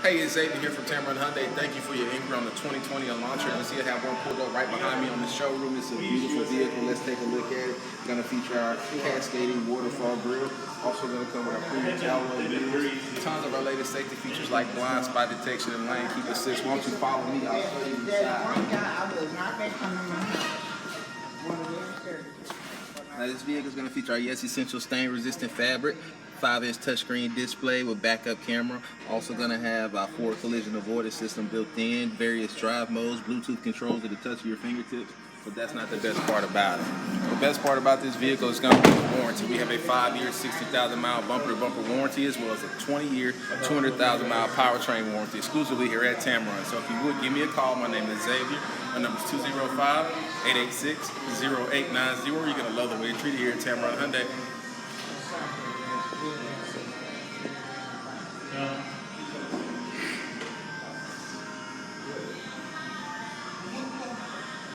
Hey, it's Xavier here from Tameron Hyundai. Thank you for your inquiry on the 2020 Elantra. You can see I have one pulled up right behind me on the showroom. It's a beautiful vehicle. Let's take a look at it. It's going to feature our cascading waterfall grille. Also going to come with our premium alloy wheels. Tons of our latest safety features like blind spot detection and lane keep assist. Why don't you follow me? I'll show you the Now this vehicle is going to feature our Yes Essential stain resistant fabric, 5-inch touchscreen display with backup camera. Also going to have our forward collision avoidance system built in, various drive modes, Bluetooth controls at the touch of your fingertips. But that's not the best part about it. The best part about this vehicle is going to be the warranty. We have a 5-year, 60,000-mile bumper-to-bumper warranty, as well as a 20-year, 200,000-mile powertrain warranty, exclusively here at Tameron. So if you would, give me a call. My name is Xavier. My number is 205-886-0890. You're going to love the way you treat it here at Tameron Hyundai.